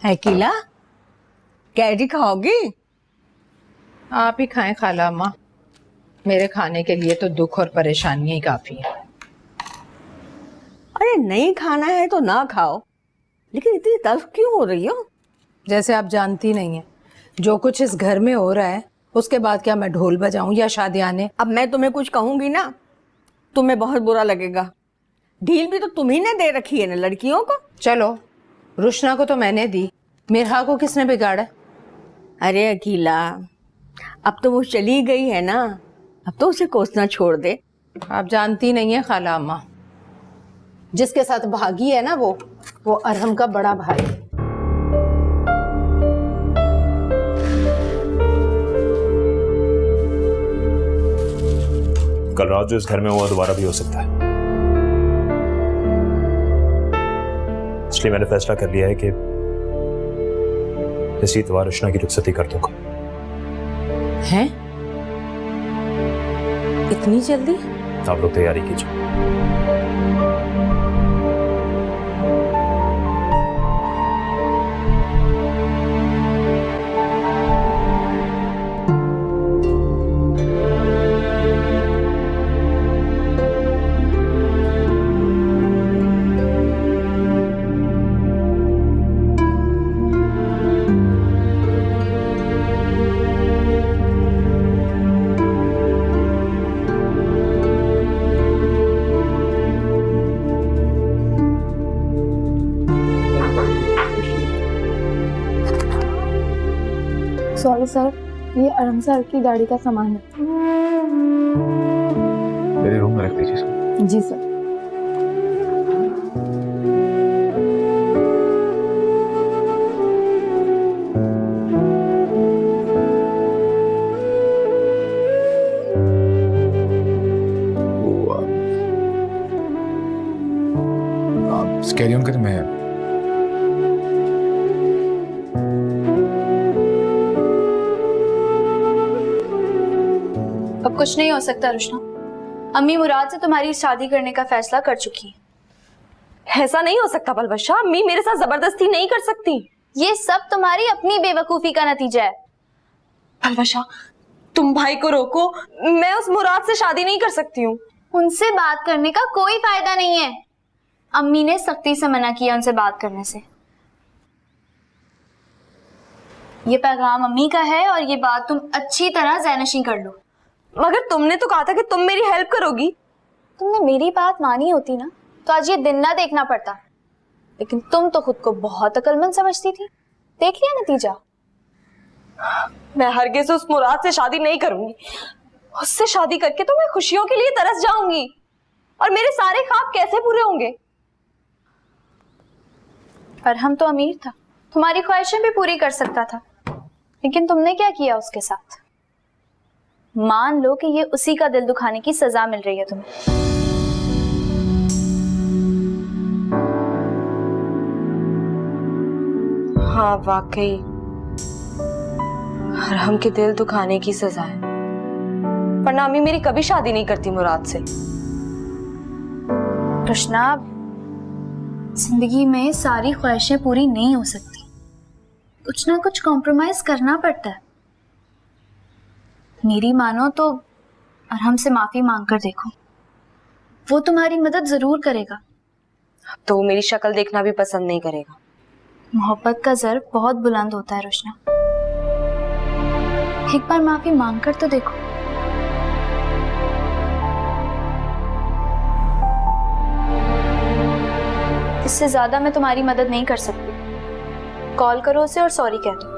है कीला, कैरी खाओगी? आप ही खाएं खाला अम्मा, मेरे खाने के लिए तो दुख और परेशानियां ही काफी है। अरे नहीं खाना है तो ना खाओ, लेकिन इतनी तल्ख क्यों हो रही हो? जैसे आप जानती नहीं है जो कुछ इस घर में हो रहा है, उसके बाद क्या मैं ढोल बजाऊं या शादी आने? अब मैं तुम्हें कुछ कहूंगी ना, तुम्हें बहुत बुरा लगेगा। ढील भी तो तुम्ही ने दे रखी है ना लड़कियों को। चलो, रुशना को तो मैंने दी, मिरहा को किसने बिगाड़ा? अरे अकीला, अब तो वो चली गई है ना, अब तो उसे कोसना छोड़ दे। आप जानती नहीं है खाला अम्मा, जिसके साथ भागी है ना वो अरहम का बड़ा भाई है। कल रात जो इस घर में हुआ दोबारा भी हो सकता है, इसलिए मैंने फैसला कर लिया है कि इसी इतवार रुशना की रुखसती कर दूंगा। हैं? इतनी जल्दी? आप लोग तैयारी कीजिए। सॉरी सर, ये अरहम सर की गाड़ी का सामान है। मेरे रूम में रख दीजिए इसको। जी सर। कैरी ऑन करें मैं। अब कुछ नहीं हो सकता रुशना, अम्मी मुराद से तुम्हारी शादी करने का फैसला कर चुकी है। ऐसा नहीं हो सकता पलवशा, अम्मी मेरे साथ जबरदस्ती नहीं कर सकती। ये सब तुम्हारी अपनी बेवकूफी का नतीजा है। पलवशा, तुम भाई को रोको, मैं उस मुराद से शादी नहीं कर सकती हूँ। उनसे बात करने का कोई फायदा नहीं है, अम्मी ने सख्ती से मना किया उनसे बात करने से। ये पैगाम अम्मी का है और ये बात तुम अच्छी तरह ज़हनशी कर लो। मगर तुमने तो कहा था कि तुम मेरी हेल्प करोगी। तुमने मेरी बात मानी होती ना तो आज ये दिन ना देखना पड़ता, लेकिन तुम तो खुद को बहुत अक्लमंद समझती थी। देख लिया नतीजा। मैं हरगिज़ उस मुराद से शादी नहीं करूंगी। उससे शादी करके तो मैं खुशियों के लिए तरस जाऊंगी और मेरे सारे ख्वाब कैसे पूरे होंगे? अरहम तो अमीर था, तुम्हारी ख्वाहिशें भी पूरी कर सकता था, लेकिन तुमने क्या किया उसके साथ? मान लो कि ये उसी का दिल दुखाने की सजा मिल रही है तुम्हें। हाँ वाकई अरहम के दिल दुखाने की सजा है, वरना अम्मी मेरी कभी शादी नहीं करती मुराद से। कृष्णा, जिंदगी में सारी ख्वाहिशें पूरी नहीं हो सकती, कुछ ना कुछ कॉम्प्रोमाइज करना पड़ता है। मेरी मानो तो अरहम से माफी मांग कर देखो, वो तुम्हारी मदद जरूर करेगा। अब तो वो मेरी शक्ल देखना भी पसंद नहीं करेगा। मोहब्बत का ज़र्फ बहुत बुलंद होता है रोशना, एक बार माफी मांग कर तो देखो। इससे ज्यादा मैं तुम्हारी मदद नहीं कर सकती। कॉल करो उसे और सॉरी कह दो।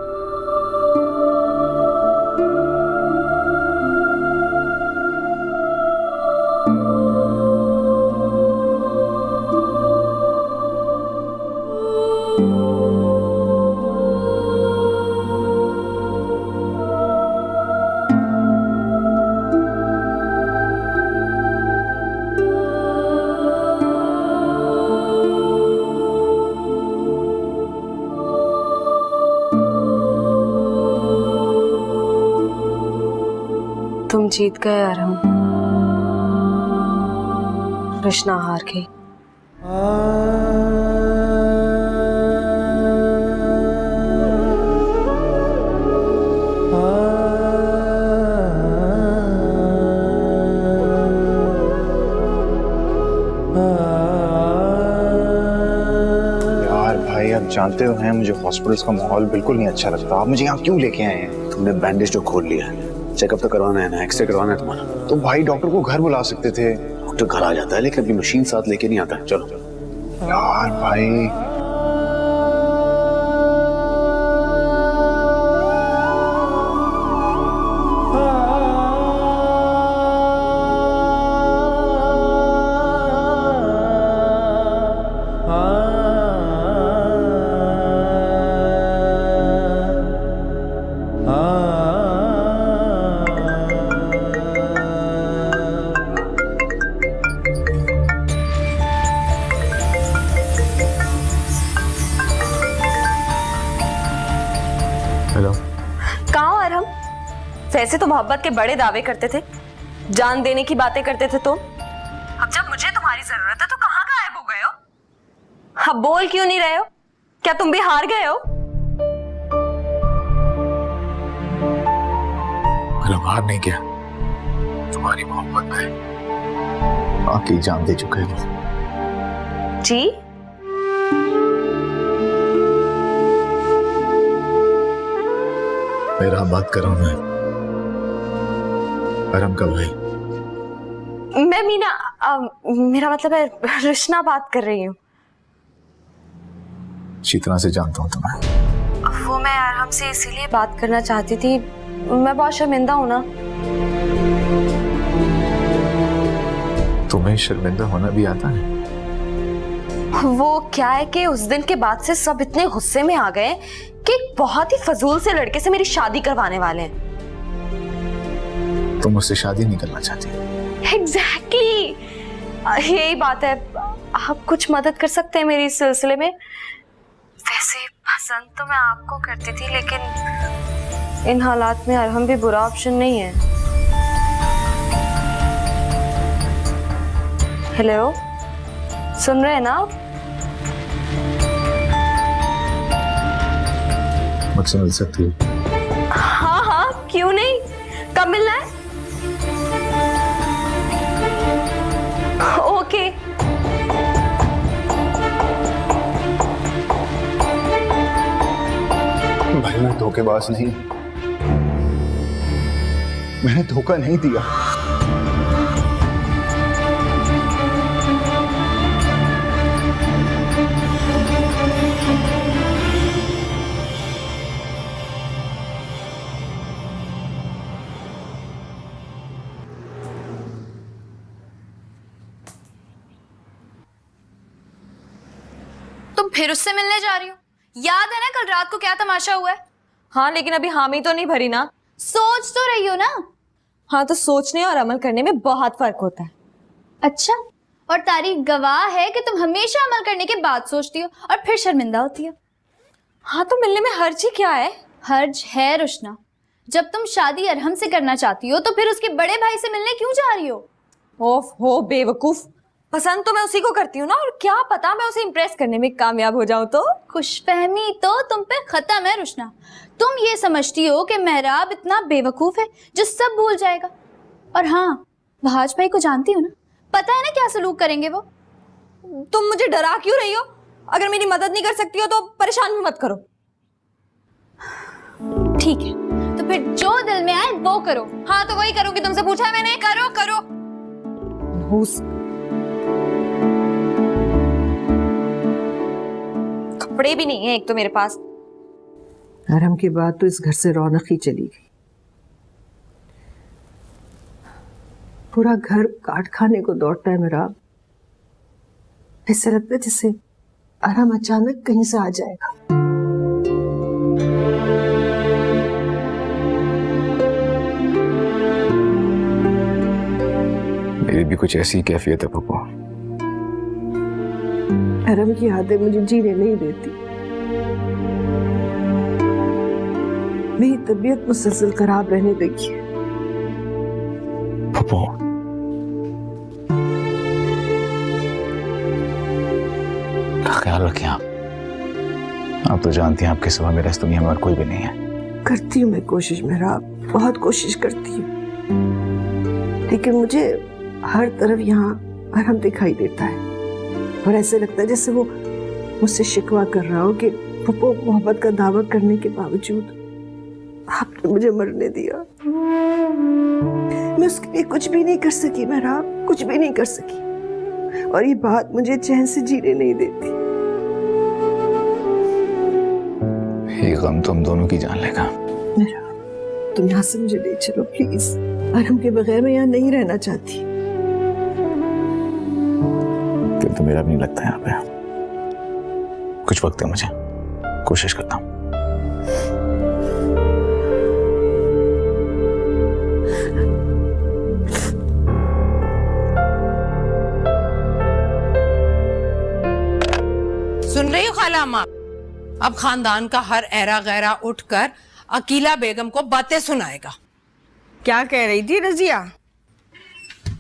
तुम जीत गए अरहम, रुशना हार गई। जानते हो हैं मुझे हॉस्पिटल्स का माहौल बिल्कुल नहीं अच्छा लगता। आप मुझे यहाँ क्यों लेके आए हैं? तुमने बैंडेज जो खोल लिया है, चेकअप तो करवाना है ना, एक्सरे करवाना है तुम्हारा। तो भाई डॉक्टर को घर बुला सकते थे। डॉक्टर घर आ जाता है लेकिन अपनी मशीन साथ लेके नहीं आता। चलो यार भाई हेलो। कहाँ हो अरहम? वैसे तो मोहब्बत के बड़े दावे करते थे, जान देने की बातें करते थे तुम। अब जब मुझे तुम्हारी जरूरत है तो कहाँ गायब हो गए हो? अब बोल क्यों नहीं रहे हो? क्या तुम भी हार गए हो? मेरा हार नहीं गया, तुम्हारी मोहब्बत में बाकी जान दे चुके हो। जी? मेरा बात कर रहा हूं मैं, अरहम का भाई। मैं मीना, मेरा मतलब है रुशना बात कर रही हूँ। अच्छी तरह से जानता हूँ तुम्हें। वो मैं अरहम से इसीलिए बात करना चाहती थी, मैं बहुत शर्मिंदा हूँ ना। तुम्हें शर्मिंदा होना भी आता है? वो क्या है कि उस दिन के बाद से सब इतने गुस्से में आ गए कि एक बहुत ही फजूल से लड़के से मेरी शादी करवाने वाले हैं। तुम मुझसे शादी नहीं करना चाहती? एग्जैक्टली यही बात है। आप कुछ मदद कर सकते हैं मेरी इस सिलसिले में? वैसे पसंद तो मैं आपको करती थी, लेकिन इन हालात में अरहम भी बुरा ऑप्शन नहीं है। हेलो, सुन रहे हैं ना आप? मुझसे मिल सकती हो? हाँ हाँ, क्यों नहीं। कब मिलना है? ओके। भाई मैं धोखेबाज नहीं, मैंने धोखा नहीं दिया। तुम फिर उससे मिलने जा रही हो? याद है ना कल रात को क्या तमाशा हुआ है? हाँ, लेकिन अभी हामी तो नहीं भरी ना। सोच तो रही हो ना? हाँ, तो सोचने और अमल करने में बहुत फर्क होता है। अच्छा, और तारीख गवाह है कि तुम हमेशा अमल करने के बाद सोचती हो और फिर शर्मिंदा होती हो। हाँ, तो मिलने में हर्ज ही क्या है? हर्ज है रुशना। जब तुम शादी अरहम से करना चाहती हो तो फिर उसके बड़े भाई से मिलने क्यों जा रही हो? ओफ हो बेवकूफ, पसंद तो मैं उसी को करती हूँ ना, और क्या पता मैं उसे इम्प्रेस करने में कामयाब हो जाऊं तो। खुशफहमी तो तुम पे खत्म है रुशना। तुम ये समझती हो कि मेहराब इतना बेवकूफ है जो सब भूल जाएगा। और हाँ, भाज भाई को जानती हो ना, पता है ना क्या सलूक करेंगे वो। तुम मुझे डरा क्यों रही हो? अगर मेरी मदद नहीं कर सकती हो तो परेशान भी मत करो। ठीक है, तो फिर जो दिल में आए वो करो। हाँ, तो वही करूंगी, तुमसे पूछा है मैंने। करो करो। कपड़े भी नहीं है एक तो मेरे पास। अरहम के बाद तो इस घर से रौनक ही चली गई। पूरा घर काट खाने को दौड़ता है मेरा। ऐसा लगता है जैसे अरहम अचानक कहीं से आ जाएगा। मेरी भी कुछ ऐसी कैफियत है पप्पू। अरहम की यादें मुझे जीने नहीं देती। मेरी तबीयत मुसलसल खराब रहने लगी है। पप्पू, ख्याल रखें आप तो जानती हैं आपके सिवा मेरा इस दुनिया में और कोई भी नहीं है। करती हूँ मैं कोशिश, मेरा बहुत कोशिश करती हूँ, लेकिन मुझे हर तरफ यहाँ अरहम दिखाई देता है और ऐसे लगता है जैसे वो मुझसे शिकवा कर रहा हो कि वो मोहब्बत का दावा करने के बावजूद आपने मुझे मरने दिया। मैं उसके लिए कुछ भी नहीं कर सकी मेहराब, कुछ भी नहीं कर सकी, और ये बात मुझे चैन से जीने नहीं देती। ये गम तो हम दोनों की जान लेगा। मेहराब, तुम यहाँ से मुझे ले चलो प्लीज। अरहम के बगैर मैं यहाँ नहीं रहना चाहती। दिल तो मेरा भी नहीं लगता यहाँ पे। कुछ वक्त है मुझे, कोशिश करता हूँ। सुन रही हो खाला अम्मा? अब खानदान का हर ऐरा गैरा उठकर अकीला बेगम को बातें सुनाएगा। क्या कह रही थी रजिया?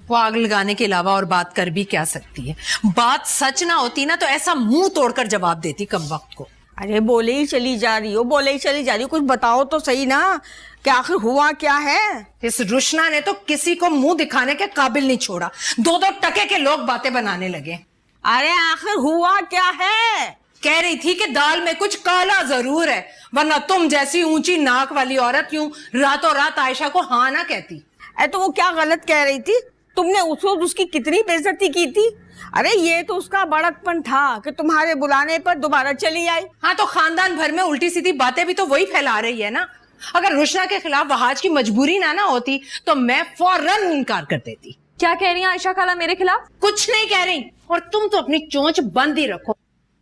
वो आग लगाने के अलावा और बात कर भी क्या सकती है? बात सच ना होती ना तो ऐसा मुंह तोड़कर जवाब देती कम वक्त को। अरे बोले ही चली जा रही हो, बोले ही चली जा रही हो, कुछ बताओ तो सही ना, कि आखिर हुआ क्या है? इस रुशना ने तो किसी को मुंह दिखाने के काबिल नहीं छोड़ा। दो दो टके के लोग बातें बनाने लगे। अरे आखिर हुआ क्या है? कह रही थी कि दाल में कुछ काला जरूर है, वरना तुम जैसी ऊंची नाक वाली औरत यूं रातों रात आयशा को हाँ ना कहती। अरे तो वो क्या गलत कह रही थी? तुमने उस वक्त उसकी कितनी बेइज्जती की थी। अरे ये तो उसका बड़कपन था कि तुम्हारे बुलाने पर दोबारा चली आई। हाँ तो खानदान भर में उल्टी सीधी बातें भी तो वही फैला रही है ना। अगर रुशना के खिलाफ वहाज की मजबूरी ना होती तो मैं फौरन इनकार कर देती। क्या कह रही हैं आयशा खाला मेरे खिलाफ? कुछ नहीं कह रही, और तुम तो अपनी चोंच बंद ही रखो।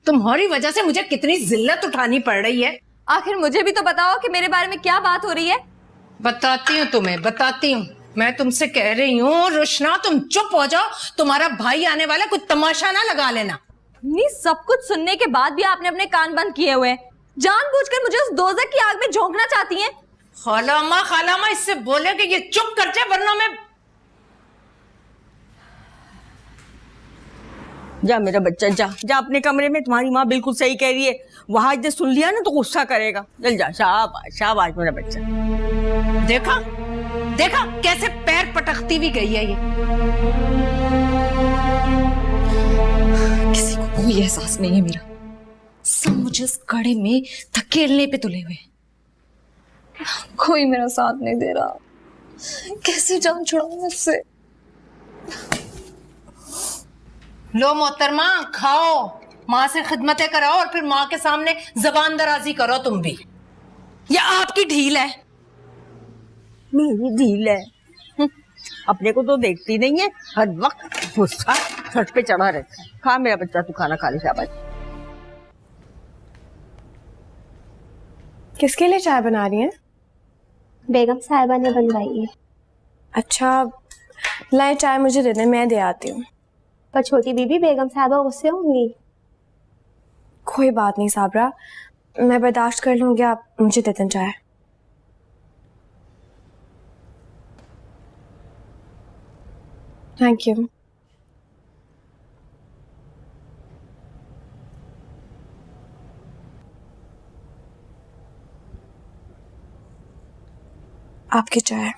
तुम्हारी वजह से मुझे कितनी जिल्लत उठानी पड़ रही है। आखिर मुझे भी तो बताओ कि मेरे बारे में क्या बात हो रही है। बताती हूँ तुम्हें, बताती हूँ। मैं तुमसे कह रही हूँ रुशना, तुम चुप हो जाओ। तुम्हारा भाई आने वाला, कुछ तमाशा ना लगा लेना। नहीं, सब कुछ सुनने के बाद भी आपने अपने कान बंद किए हुए हैं। जानबूझकर मुझे उस दोजख की आग में झोंकना चाहती हैं। खालामा इससे बोले कि ये चुप कर जाए, वरना मैं। जा मेरा बच्चा, जा जा अपने कमरे में। तुम्हारी माँ बिल्कुल सही कह रही है, वहाज ने सुन लिया ना तो गुस्सा करेगा। चल जा, शाबाश शाबाश मेरा बच्चा। देखा देखा कैसे पैर पटकती भी गई है ये। किसी को कोई एहसास नहीं है मेरा। सब मुझे इस कड़े में धकेलने पे तुले हुए। कोई मेरा साथ नहीं दे रहा। कैसे जान छुड़ाऊं मुझसे? लो मोहतरमा, खाओ, माँ से खिदमतें कराओ और फिर माँ के सामने जबान दराजी करो तुम भी। ये आपकी ढील है। मेरी ढील है? अपने को तो देखती नहीं है, हर वक्त गुस्सा छत पे चढ़ा रहता है। खा मेरा बच्चा, तू खाना खा ले, शाबाश। किसके लिए चाय बना रही हैं? बेगम साहिबा ने बनवाई है। अच्छा, लाए चाय मुझे दे दें, मैं दे आती हूँ। पर छोटी बीबी, बेगम साहिबा गुस्से होंगी। कोई बात नहीं साबरा, मैं बर्दाश्त कर लूँगी, आप मुझे दे दें चाय। Thank you. आपकी चाय।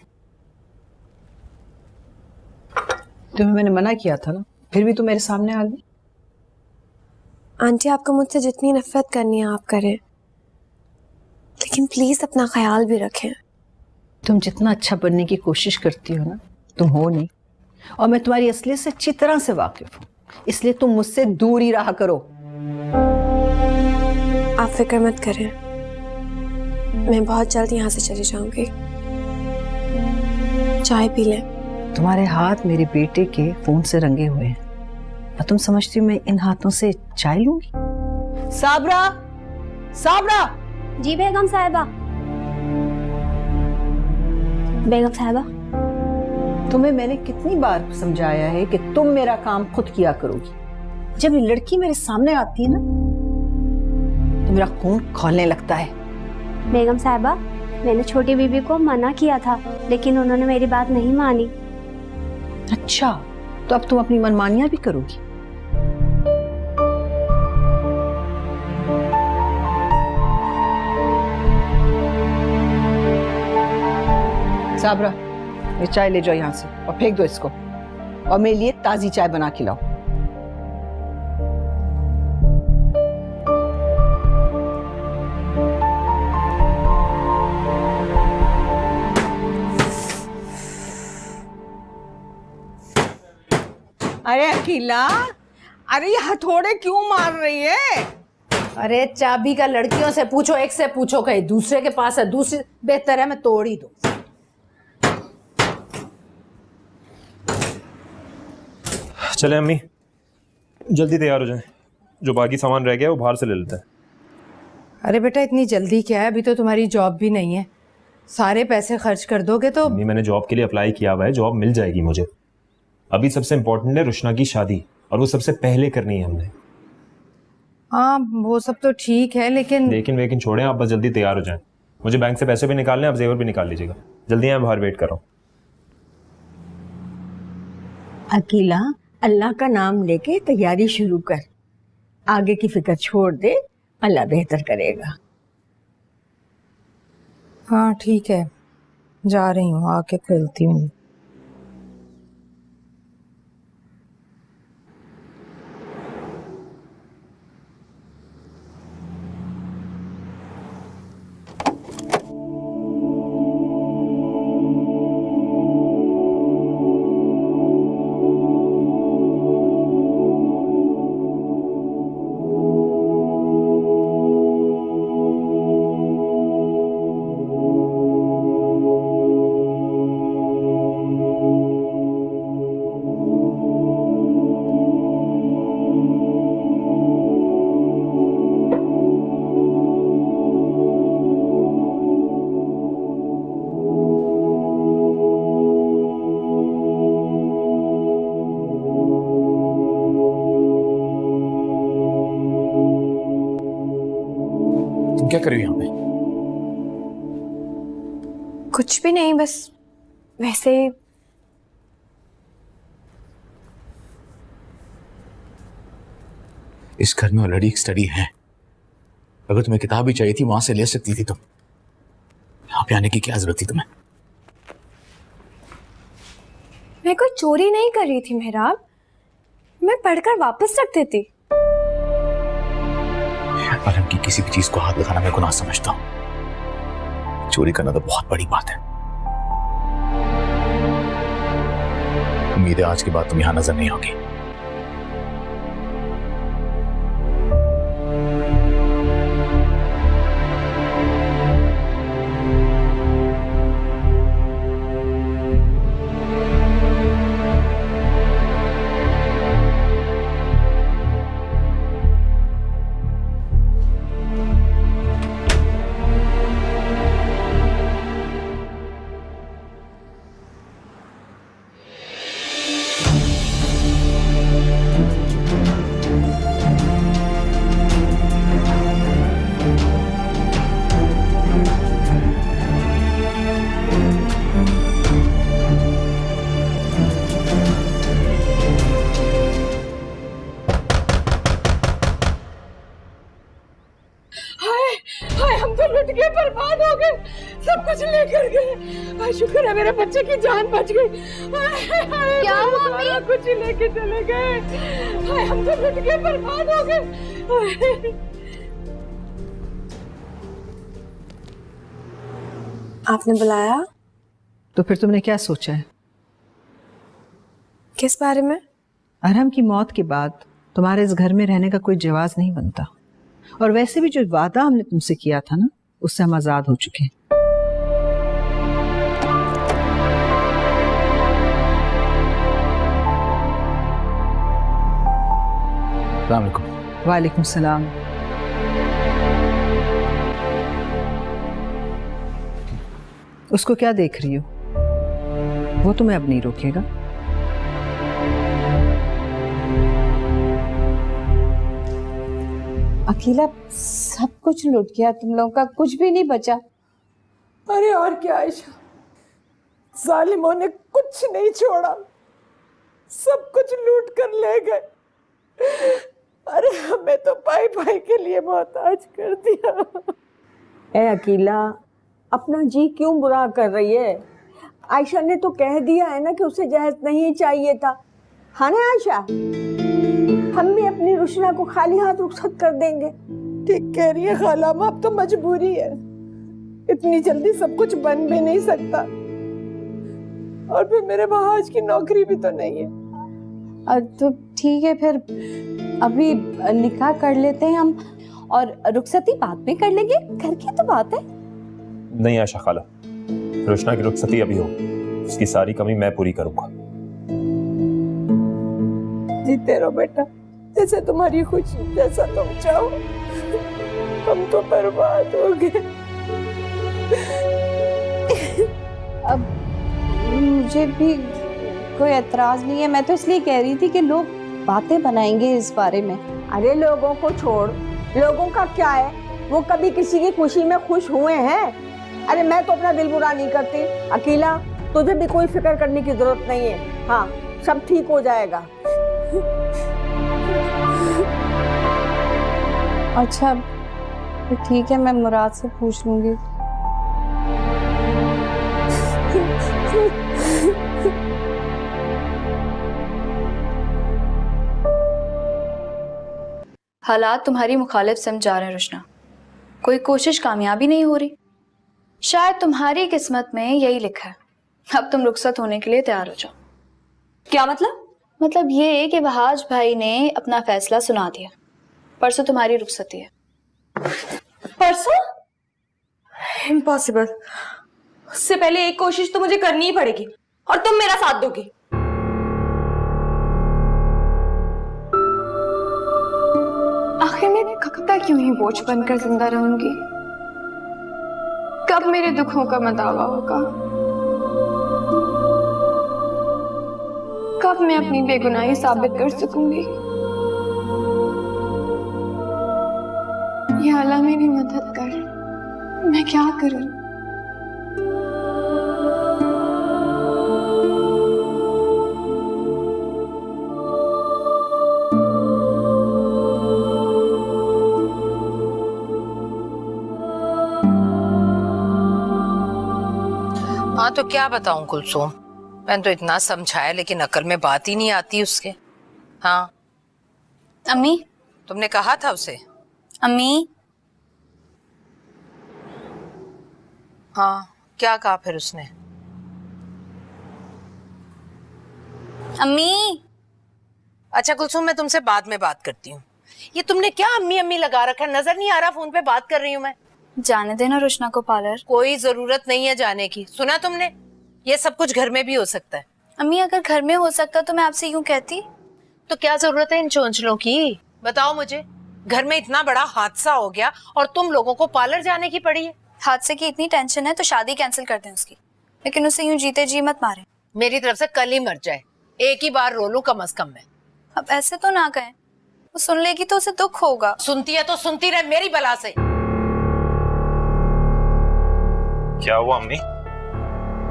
तुम्हें मैंने मना किया था ना, फिर भी तुम मेरे सामने आ गई। आंटी, आपको मुझसे जितनी नफरत करनी है आप करें, लेकिन प्लीज अपना ख्याल भी रखें। तुम जितना अच्छा बनने की कोशिश करती हो ना, तुम हो नहीं, और मैं तुम्हारी असलियत से अच्छी तरह से वाकिफ हूँ, इसलिए तुम मुझसे दूर ही रहा करो। आप फिक्र मत करें, मैं बहुत जल्द यहाँ से चली जाऊंगी। चाय पी लें। तुम्हारे हाथ मेरे बेटे के फोन से रंगे हुए हैं, और तुम समझती हो मैं इन हाथों से चाय लूंगी? साबरा, साबरा। जी बेगम साहिबा। बेगम साहिबा, तुम्हें मैंने कितनी बार समझाया है कि तुम मेरा काम खुद किया करोगी। जब ये लड़की मेरे सामने आती है ना तो मेरा खून खौलने लगता है। बेगम साहिबा, मैंने छोटी बीबी को मना किया था, लेकिन उन्होंने मेरी बात नहीं मानी। अच्छा, तो अब तुम अपनी मनमानियां भी करोगी? साबरा, ये चाय ले जाओ यहाँ से और फेंक दो इसको, और मेरे लिए ताजी चाय बना के लाओ। अरे अकेला, अरे ये हथौड़े क्यों मार रही है? अरे चाबी का लड़कियों से पूछो, एक से पूछो, कहीं दूसरे के पास है, दूसरी बेहतर है मैं तोड़ ही दूं। चले अम्मी, जल्दी तैयार हो जाएं। जो बाकी सामान रह गया वो बाहर से ले लेते हैं। अरे बेटा इतनी जल्दी क्या है, अभी तो तुम्हारी जॉब भी नहीं है, सारे पैसे खर्च कर दोगे तो। अम्मी मैंने जॉब के लिए अप्लाई किया हुआ है, जॉब मिल जाएगी मुझे। अभी सबसे इम्पोर्टेंट है रुशना की शादी, और वो सबसे पहले करनी है हमने। हाँ वो सब तो ठीक है, लेकिन छोड़ें, आप बस जल्दी तैयार हो जाएं। मुझे बैंक से पैसे भी निकालने, आप जेवर भी निकाल लीजिएगा। जल्दी आए, बाहर वेट कर रहा हूँ। अकेला, अल्लाह का नाम लेके तैयारी शुरू कर, आगे की फिक्र छोड़ दे, अल्लाह बेहतर करेगा। हाँ ठीक है, जा रही हूँ, आके खुलती हूँ। तुम क्या कर रही हो यहाँ पे? कुछ भी नहीं, बस वैसे। इस घर में ऑलरेडी एक स्टडी है, अगर तुम्हें किताब भी चाहिए थी वहां से ले सकती थी तुम। यहाँ पे आने की क्या जरूरत थी तुम्हें? मैं कोई चोरी नहीं कर रही थी मेहराब, मैं पढ़कर वापस रख देती। परम की किसी भी चीज को हाथ लगाना मैं गुनाह समझता हूं, चोरी करना तो बहुत बड़ी बात है। उम्मीद है आज के बाद तुम यहां नजर नहीं होगी। हम तो लुट के बर्बाद हो गए, सब कुछ लेकर गए। शुक्र है मेरे बच्चे की जान बच गई। क्या मम्मी? कुछ लेके चले गए। हम तो लुट के बर्बाद हो गए। आपने बुलाया? तो फिर तुमने क्या सोचा है? किस बारे में? अरहम की मौत के बाद तुम्हारे इस घर में रहने का कोई जवाज नहीं बनता, और वैसे भी जो वादा हमने तुमसे किया था ना, उससे हम आजाद हो चुके हैं। अस्सलाम वालेकुम। वालेकुम सलाम। उसको क्या देख रही हो? वो तुम्हें अब नहीं रोकेगा। अकेला, सब कुछ लूट गया, तुम लोगों का कुछ भी नहीं बचा। अरे और क्या आयशा, जालिमों ने कुछ नहीं छोड़ा, सब कुछ लूट कर ले गए। अरे हमें तो भाई भाई के लिए मोहताज कर दिया। ए अकेला, अपना जी क्यों बुरा कर रही है? आयशा ने तो कह दिया है ना कि उसे जहेज नहीं चाहिए था, हाँ ना आयशा? हम भी अपनी रुशना को खाली हाथ रुखसत कर देंगे। ठीक कह रही है खालामा, अब तो मजबूरी है, इतनी जल्दी सब कुछ बन भी नहीं सकता। और फिर मेरे महाज की नौकरी भी तो नहीं है। तो ठीक है फिर, अभी निकाह कर लेते हैं हम, और रुखसती बाद में कर लेंगे, घर की तो बात है। नहीं आयशा खाला, रोशना की रुखसती अभी हो, उसकी सारी कमी मैं पूरी करूंगा। जीते रहो बेटा, जैसे तुम्हारी खुशी, जैसा तुम चाहो। हम तो बर्बाद हो गए। अब मुझे भी कोई एतराज नहीं है, मैं तो इसलिए कह रही थी कि लोग बातें बनाएंगे इस बारे में। अरे लोगों को छोड़, लोगों का क्या है, वो कभी किसी की खुशी में खुश हुए हैं? अरे मैं तो अपना दिल बुरा नहीं करती। अकेला, तुझे भी कोई फिक्र करने की जरूरत नहीं है। हाँ, सब ठीक हो जाएगा। अच्छा तो ठीक है, मैं मुराद से पूछ लूंगी। हालात तुम्हारी मुखालिफ समझ जा रहे हैं रुशना, कोई कोशिश कामयाबी नहीं हो रही। शायद तुम्हारी किस्मत में यही लिखा है, अब तुम रुखसत होने के लिए तैयार हो जाओ। क्या मतलब? मतलब ये कि वहाज भाई ने अपना फैसला सुना दिया, परसों तुम्हारी रुखसती है। परसों? इम्पॉसिबल। उससे पहले एक कोशिश तो मुझे करनी ही पड़ेगी, और तुम मेरा साथ दोगी। आखिर मैं कब तक यूं ही बोझ बनकर जिंदा रहूंगी? कब मेरे दुखों का मदावा होगा? कब मैं अपनी बेगुनाही साबित कर सकूंगी? या अल्लाह मेरी मदद कर, मैं क्या करूं? हाँ तो क्या बताऊं कुलसुम, मैंने तो इतना समझाया लेकिन अकल में बात ही नहीं आती उसके। हाँ अम्मी, तुमने कहा था उसे? अम्मी। हाँ क्या कहा फिर उसने? अम्मी। अच्छा कुलसुम, मैं तुमसे बाद में बात करती हूँ। ये तुमने क्या अम्मी अम्मी लगा रखा है? नजर नहीं आ रहा फोन पे बात कर रही हूँ मैं। जाने देना रुशना को पार्लर। कोई जरूरत नहीं है जाने की, सुना तुमने? ये सब कुछ घर में भी हो सकता है। अम्मी अगर घर में हो सकता तो मैं आपसे यूं कहती। तो क्या जरूरत है इन चोंचलों की? बताओ मुझे, घर में इतना बड़ा हादसा हो गया और तुम लोगों को पार्लर जाने की पड़ी है। हादसे की इतनी टेंशन है तो शादी कैंसिल कर दें उसकी, लेकिन उसे यूं जीते जी मत मारे। मेरी तरफ से कल ही मर जाए, एक ही बार रो लूं कम से कम मैं। अब ऐसे तो ना कहें, वो सुन लेगी तो उसे दुख होगा। सुनती है तो सुनती रहे मेरी बला से। क्या हुआ अम्मी,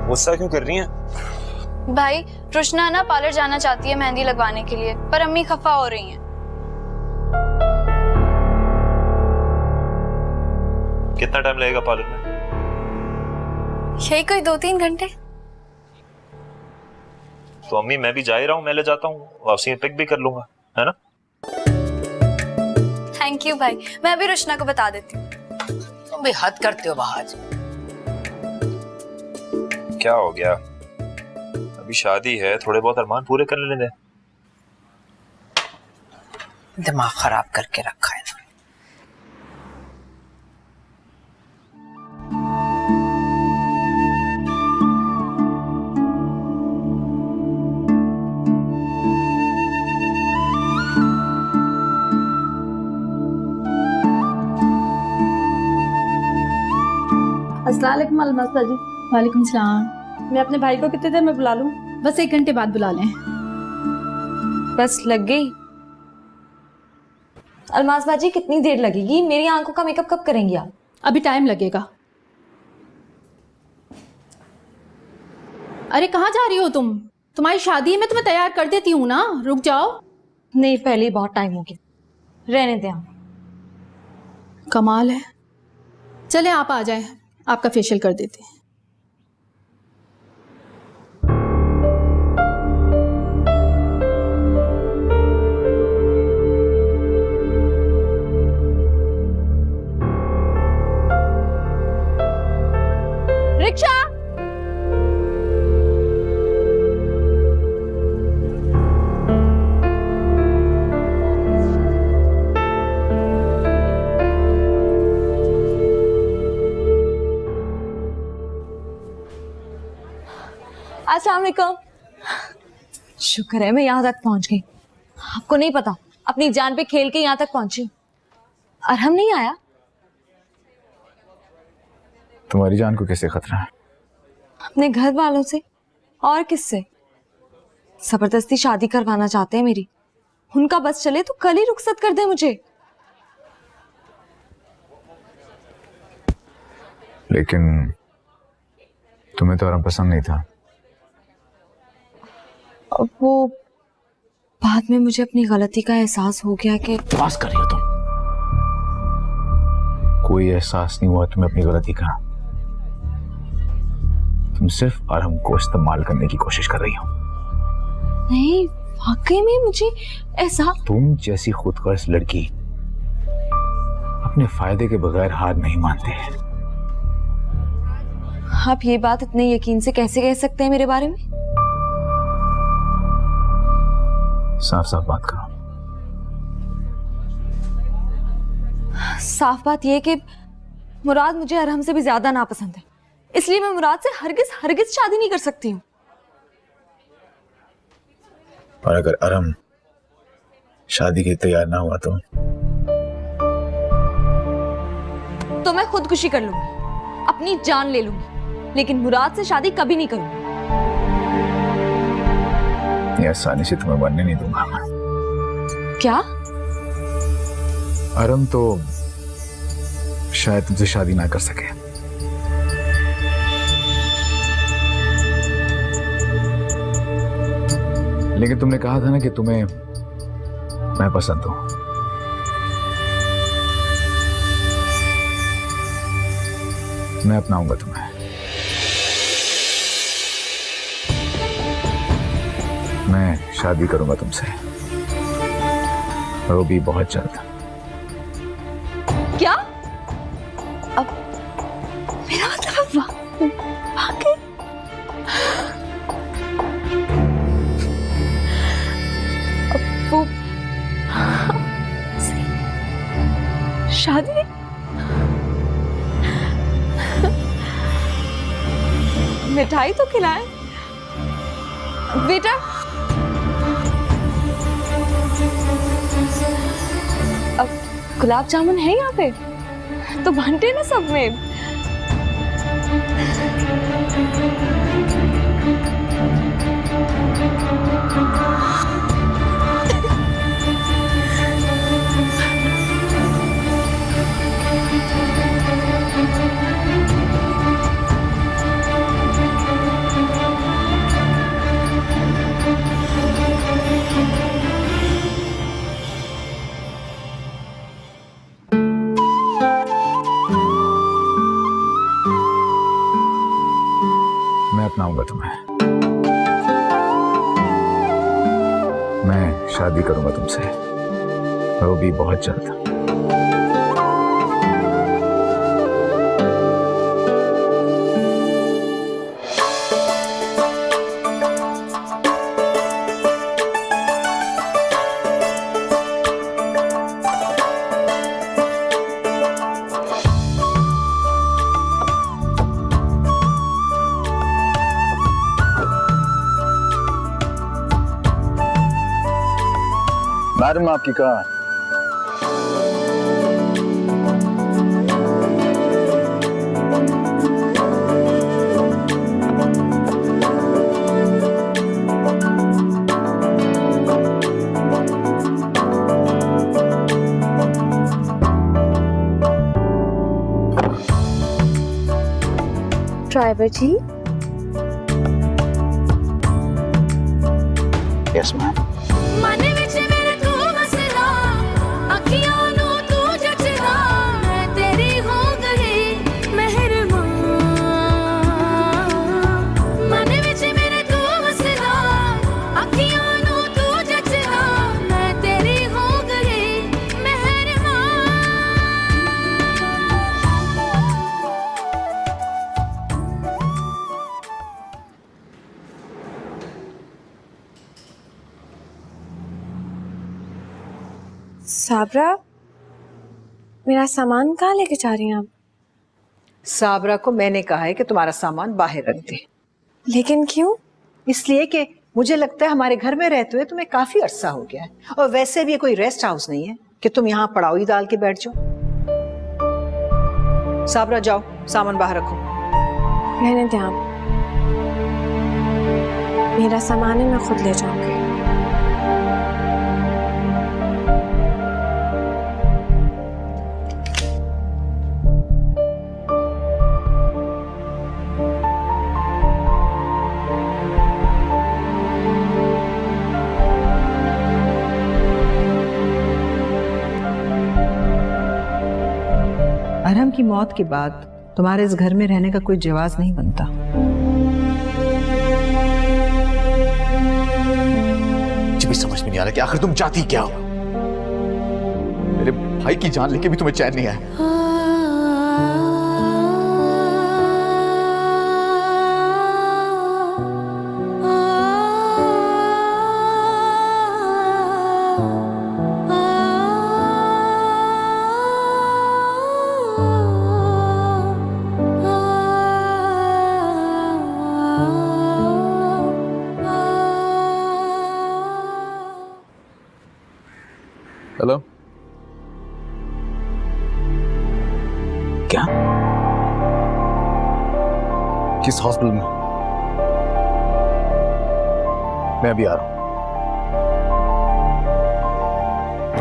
गुस्सा क्यों कर रही हैं? भाई रुशना ना पार्लर जाना चाहती है मेहंदी लगवाने के लिए, पर अम्मी खफा हो रही हैं। कितना टाइम लगेगा पार्लर में? यही कोई 2-3 घंटे। तो अम्मी मैं भी जा ही रहा हूँ, मैं ले जाता हूँ, वापसी में पिक भी कर लूंगा, है ना? थैंक यू भाई, मैं अभी रुशना को बता देती हूँ। तुम भी हद करते हो बहाज। क्या हो गया, अभी शादी है, थोड़े बहुत अरमान पूरे कर लेने दे। दिमाग खराब करके रखा है। अस्सलाम वालेकुम अलमस्ता जी। वालेकुम सलाम। मैं अपने भाई को कितने देर में बुला लूं? बस 1 घंटे बाद बुला लें। बस लग गई। अलमास बाजी कितनी देर लगेगी? मेरी आंखों का मेकअप कब करेंगी आप? अभी टाइम लगेगा। अरे कहाँ जा रही हो तुम? तुम्हारी शादी है, मैं तुम्हें तैयार कर देती हूँ ना, रुक जाओ। नहीं, पहले ही बहुत टाइम हो गया, रहने दें आप। कमाल है। चले आप आ जाए, आपका फेशियल कर देते हैं। रिक्शा। अस्सलाम वालेकुम। शुक्र है मैं यहाँ तक पहुँच गई। आपको नहीं पता, अपनी जान पे खेल के यहाँ तक पहुंची। अरहम नहीं आया? तुम्हारी जान को कैसे खतरा है? अपने घर वालों से और किससे? जबरदस्ती शादी करवाना चाहते हैं मेरी। उनका बस चले तो कल ही रुखसत कर दे मुझे। लेकिन तुम्हें तो आराम पसंद नहीं था। अब वो बाद में मुझे अपनी गलती का एहसास हो गया कि पास कर रही हो तुम। कोई एहसास नहीं हुआ तुम्हें अपनी गलती का। तुम सिर्फ आराम को इस्तेमाल करने की कोशिश कर रही हो। नहीं, वाकई में मुझे एहसास। तुम जैसी खुदगर्ज लड़की अपने फायदे के बगैर हार नहीं मानते। आप ये बात इतने यकीन से कैसे कह सकते हैं मेरे बारे में? साफ साफ बात करो। साफ बात यह कि मुराद मुझे अरहम से भी ज्यादा नापसंद है, इसलिए मैं मुराद से हरगिज शादी नहीं कर सकती हूँ। और अगर अरहम शादी के तैयार ना हुआ तो मैं खुदकुशी कर लूंगी, अपनी जान ले लूंगी, लेकिन मुराद से शादी कभी नहीं करूंगी। ये आसानी से तुम्हें बनने नहीं दूंगा। क्या? अरहम तो शायद तुमसे शादी ना कर सके। लेकिन तुमने कहा था ना कि तुम्हें मैं पसंद हूं। मैं अपनाऊंगा तुम्हें। मैं शादी करूंगा तुमसे, वो भी बहुत जल्द। क्या? अब मेरा मतलब वाकई? अब वो शादी? मिठाई तो खिलाए बेटा। अब गुलाब जामुन है यहाँ पे तो बांटे ना सब में। मैं अपनाऊंगा तुम्हें। मैं शादी करूंगा तुमसे, वो भी बहुत जल्द। मैडम आपकी car. Driver ji. Yes ma'am. साबरा, मेरा सामान कहाँ लेके जा रही हैं आप? साबरा को मैंने कहा है कि तुम्हारा सामान बाहर रख दे। लेकिन क्यों? इसलिए कि मुझे लगता है हमारे घर में रहते हुए तुम्हें काफी अरसा हो गया है, और वैसे भी ये कोई रेस्ट हाउस नहीं है कि तुम यहाँ पड़ावी डाल के बैठ जाओ। साबरा जाओ, सामान बाहर रखो। रहने दें आप, मेरा सामान है, मैं खुद ले जाऊंगी। अरहम की मौत के बाद तुम्हारे इस घर में रहने का कोई जवाज नहीं बनता। मुझे भी समझ में नहीं आ रहा कि आखिर तुम चाहती क्या हो। मेरे भाई की जान लेके भी तुम्हें चैन नहीं आया। हेलो, क्या? किस हॉस्पिटल में? मैं अभी आ रहा हूं।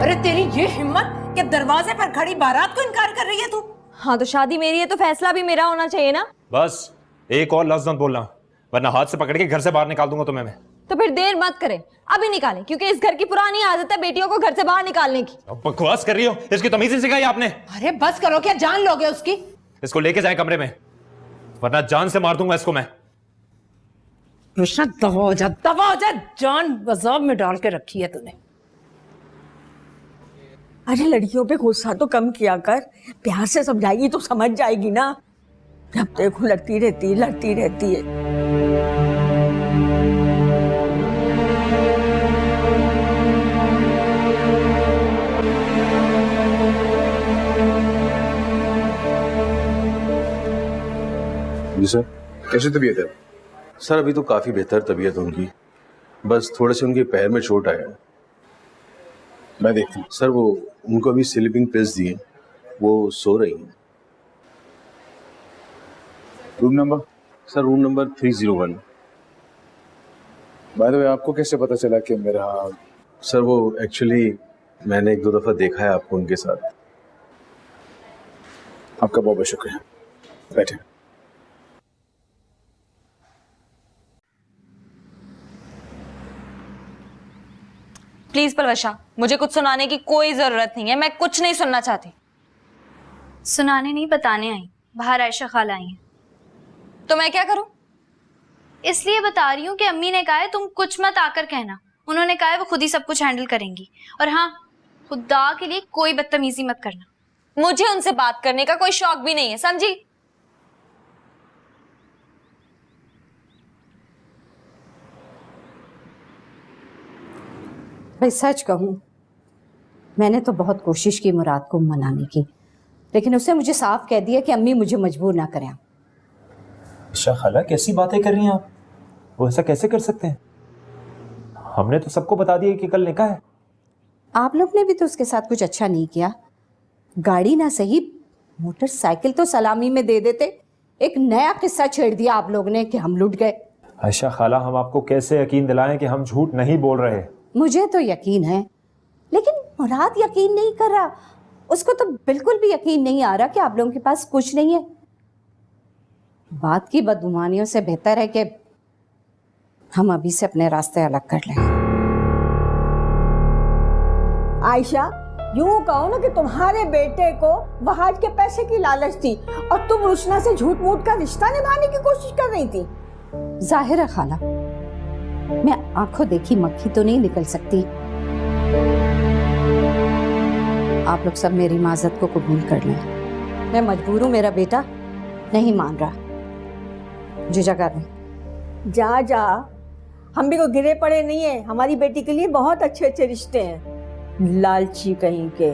अरे तेरी ये हिम्मत कि दरवाजे पर खड़ी बारात को इनकार कर रही है तू? हाँ तो शादी मेरी है तो फैसला भी मेरा होना चाहिए ना। बस एक और लफ्ज मत बोलना, वरना हाथ से पकड़ के घर से बाहर निकाल दूंगा तुम्हें मैं। तो फिर देर मत करें, अभी निकालें, क्योंकि इस घर की पुरानी आदत है बेटियों को घर से बाहर निकालने की। अब बकवास कर रही हो, इसकी तमीज ही सिखाई आपने। अरे बस करो, क्या जान लोगे उसकी? इसको लेके जाए कमरे में, वरना जान से मार दूंगा इसको मैं। रुशना दवा हो जा, जान बजाब में डाल के रखी है तूने। अरे लड़कियों पे गुस्सा तो कम किया कर, प्यार से समझाएगी तो समझ जाएगी ना। जब देखो लड़ती रहती है। जी सर, कैसी तबीयत है? सर अभी तो काफी बेहतर तबीयत है उनकी, बस थोड़े से उनके पैर में चोट आया है। मैं देखता हूँ। सर वो उनको अभी स्लीपिंग पिल्स दिए, वो सो रही हैं। Room number? Sir room number 301। By the way आपको कैसे पता चला कि मेरा? सर वो एक्चुअली मैंने 1-2 दफा देखा है आपको उनके साथ। आपका बहुत बहुत शुक्रिया, बैठे। प्लीज पलवशा, मुझे कुछ सुनाने की कोई जरूरत नहीं है, मैं कुछ नहीं सुनना चाहती। सुनाने नहीं, बताने आई। बाहर आयशा खाला आई हैं। तो मैं क्या करूं? इसलिए बता रही हूँ कि अम्मी ने कहा है तुम कुछ मत आकर कहना। उन्होंने कहा है वो खुद ही सब कुछ हैंडल करेंगी। और हाँ, खुदा के लिए कोई बदतमीजी मत करना। मुझे उनसे बात करने का कोई शौक भी नहीं है, समझी? भाई सच कहूँ, मैंने तो बहुत कोशिश की मुराद को मनाने की, लेकिन उसने मुझे साफ कह दिया कि अम्मी मुझे मजबूर ना करें। अच्छा खाला, कैसी बातें कर रही हैं आप? वो ऐसा कैसे कर सकते हैं? हमने तो सबको बता दिया कि कल निकाह है। आप लोग ने भी तो उसके साथ कुछ अच्छा नहीं किया। गाड़ी ना सही, मोटरसाइकिल तो सलामी में दे देते। एक नया किस्सा छेड़ दिया आप लोग ने कि हम लुट गए। आयशा खाला, हम आपको कैसे यकीन दिलाएं कि हम झूठ नहीं बोल रहे? मुझे तो यकीन है, लेकिन मुराद यकीन नहीं कर रहा। उसको तो बिल्कुल भी यकीन नहीं आ रहा कि आप लोगों के पास कुछ नहीं है। बात की बदगुमानियों से बेहतर है कि हम अभी से अपने रास्ते अलग कर लें। आयशा, यूं कहो ना कि तुम्हारे बेटे को वहाज के पैसे की लालच थी और तुम रुशना से झूठ मूठ का रिश्ता निभाने की कोशिश कर रही थी। जाहिर है खाला, मैं आंखों देखी मक्खी तो नहीं निकल सकती। आप लोग सब मेरी माजरत को कबूल कर लें। मैं मजबूर हूँ, मेरा बेटा नहीं मान रहा। मुझे जगह दें। जा जा, हम भी को गिरे पड़े नहीं है। हमारी बेटी के लिए बहुत अच्छे अच्छे रिश्ते हैं। लालची कहीं के।